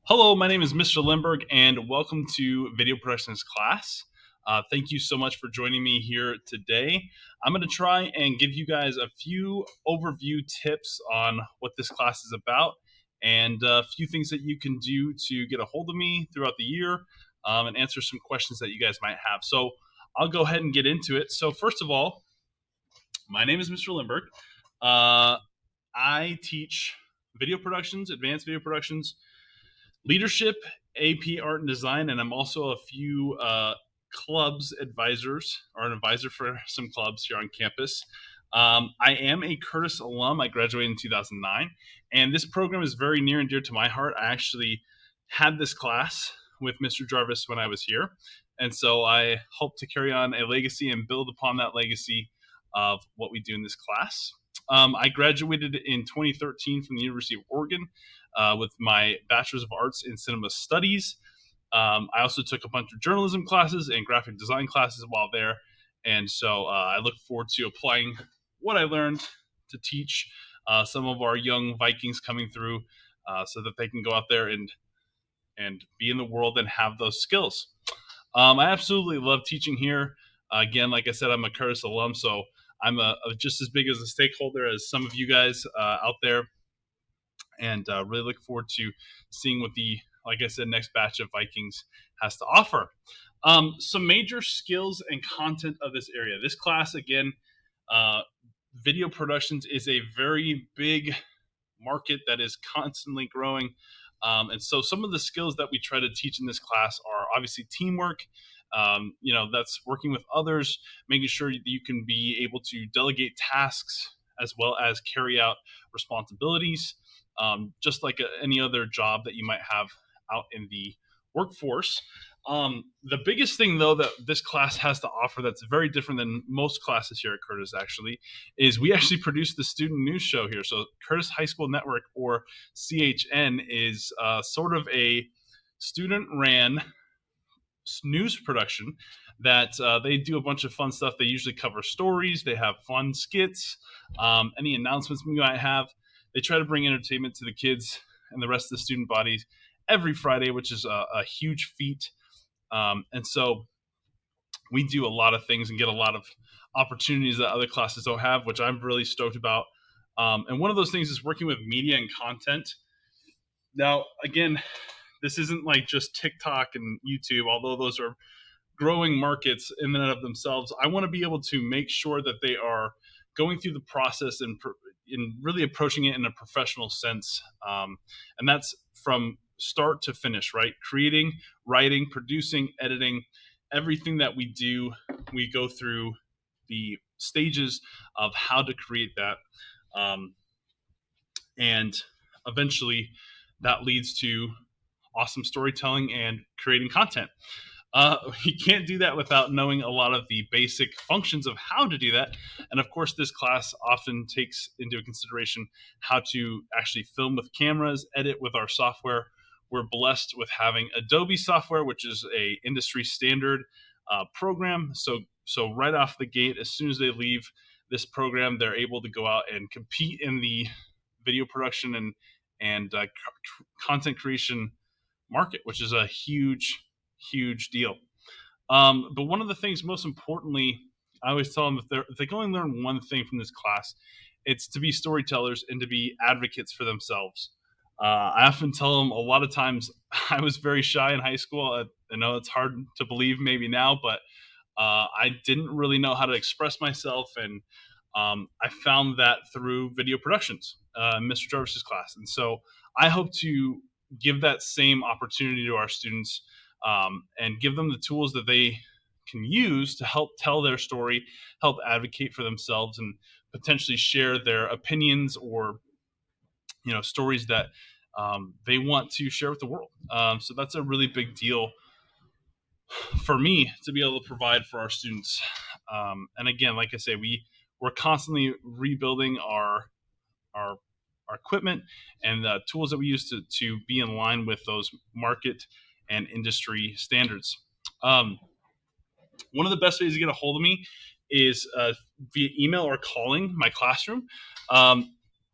Hello, my name is Mr. Lindberg, and welcome to Video Productions class. Thank you so much for joining me here today. I'm going to try and give you guys a few overview tips on what this class is about and a few things that you can do to get a hold of me throughout the year and answer some questions that you guys might have. So I'll go ahead and get into it. So first of all, my name is Mr. Lindberg. I teach video productions, advanced video productions, leadership, AP art and design, and I'm also a few clubs advisors, or an advisor for some clubs here on campus. I am a Curtis alum. I graduated in 2009, and this program is very near and dear to my heart. I actually had this class with Mr. Jarvis when I was here, and so I hope to carry on a legacy and build upon that legacy of what we do in this class. I graduated in 2013 from the University of Oregon with my Bachelor's of Arts in Cinema Studies. I also took a bunch of journalism classes and graphic design classes while there. And so I look forward to applying what I learned to teach some of our young Vikings coming through so that they can go out there and be in the world and have those skills. I absolutely love teaching here. Again, like I said, I'm a Curtis alum, so I'm just as big as a stakeholder as some of you guys out there, and really look forward to seeing what the, like I said, next batch of Vikings has to offer. Some major skills and content of this area. This class, again, video productions is a very big market that is constantly growing. And so some of the skills that we try to teach in this class are obviously teamwork. That's working with others, making sure that you can be able to delegate tasks as well as carry out responsibilities, just like any other job that you might have out in the workforce. The biggest thing, though, that this class has to offer that's very different than most classes here at Curtis, actually, is we actually produce the student news show here. So Curtis High School Network, or CHN, is sort of a student-ran news production that they do a bunch of fun stuff. They usually cover stories. They have fun skits, any announcements we might have. They try to bring entertainment to the kids and the rest of the student bodies every Friday, which is a huge feat. And so we do a lot of things and get a lot of opportunities that other classes don't have, which I'm really stoked about. And one of those things is working with media and content. Now, again, this isn't like just TikTok and YouTube, although those are growing markets in and of themselves. I want to be able to make sure that they are going through the process and really approaching it in a professional sense. And that's from start to finish, right? Creating, writing, producing, editing, everything that we do, we go through the stages of how to create that. And eventually that leads to awesome storytelling and creating content. You can't do that without knowing a lot of the basic functions of how to do that. And of course, this class often takes into consideration how to actually film with cameras, edit with our software. We're blessed with having Adobe software, which is a industry standard program. So right off the gate, as soon as they leave this program, they're able to go out and compete in the video production and content creation market, which is a huge deal. But one of the things, most importantly, I always tell them if they can only learn one thing from this class, it's to be storytellers and to be advocates for themselves. I often tell them a lot of times I was very shy in high school. I know it's hard to believe maybe now, but I didn't really know how to express myself. And I found that through video productions, Mr. Jarvis's class. And so I hope to give that same opportunity to our students and give them the tools that they can use to help tell their story, help advocate for themselves, and potentially share their opinions or stories that they want to share with the world. So that's a really big deal for me to be able to provide for our students. And again, like I say, we're constantly rebuilding our equipment and the tools that we use to be in line with those market and industry standards. One of the best ways to get a hold of me is via email or calling my classroom.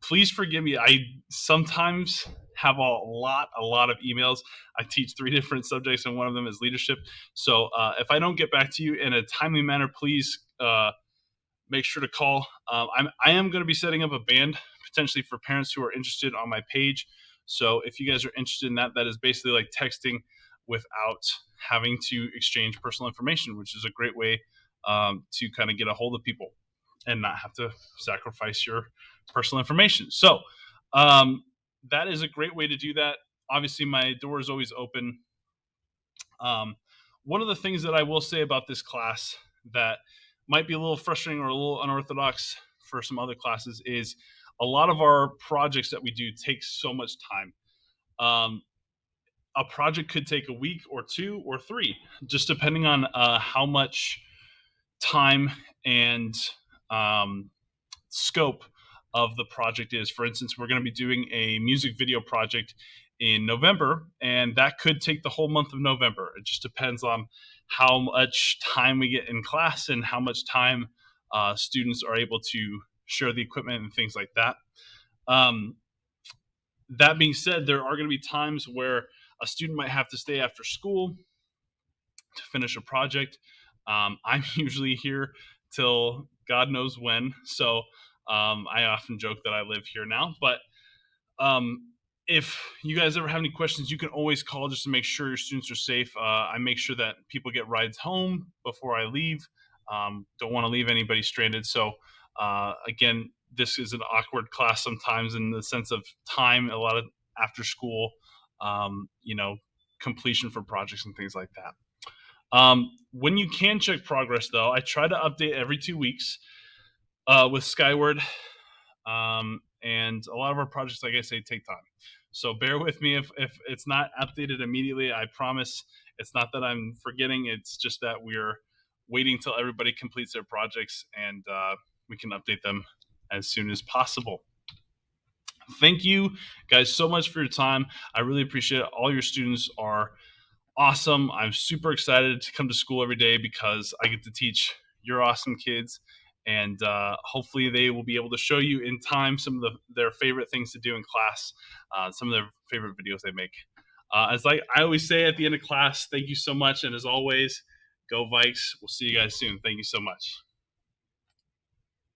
Please forgive me. I sometimes have a lot of emails. I teach 3 different subjects, and one of them is leadership. So if I don't get back to you in a timely manner, please make sure to call. I am going to be setting up a band potentially for parents who are interested on my page. So if you guys are interested in that, that is basically like texting without having to exchange personal information, which is a great way to kind of get a hold of people and not have to sacrifice your personal information. So that is a great way to do that. Obviously, my door is always open. One of the things that I will say about this class that might be a little frustrating or a little unorthodox for some other classes is a lot of our projects that we do take so much time. A project could take a week or 2 or 3, just depending on how much time and scope of the project is. For instance, we're going to be doing a music video project in November, and that could take the whole month of November. It just depends on how much time we get in class and how much time students are able to share the equipment and things like that. That being said, there are going to be times where a student might have to stay after school to finish a project. I'm usually here till God knows when, so I often joke that I live here now. But if you guys ever have any questions, you can always call just to make sure your students are safe. I make sure that people get rides home before I leave. Don't want to leave anybody stranded. So again, this is an awkward class sometimes in the sense of time, a lot of after school, completion for projects and things like that. When you can check progress, though, I try to update every 2 weeks with Skyward. And a lot of our projects, like I say, take time. So bear with me if it's not updated immediately. I promise it's not that I'm forgetting. It's just that we're waiting till everybody completes their projects, and we can update them as soon as possible. Thank you guys so much for your time. I really appreciate it. All your students are awesome. I'm super excited to come to school every day because I get to teach your awesome kids, and hopefully they will be able to show you in time some of their favorite things to do in class, some of their favorite videos they make. As like I always say at the end of class, thank you so much, and as always, go Vikes. We'll see you guys soon. Thank you so much.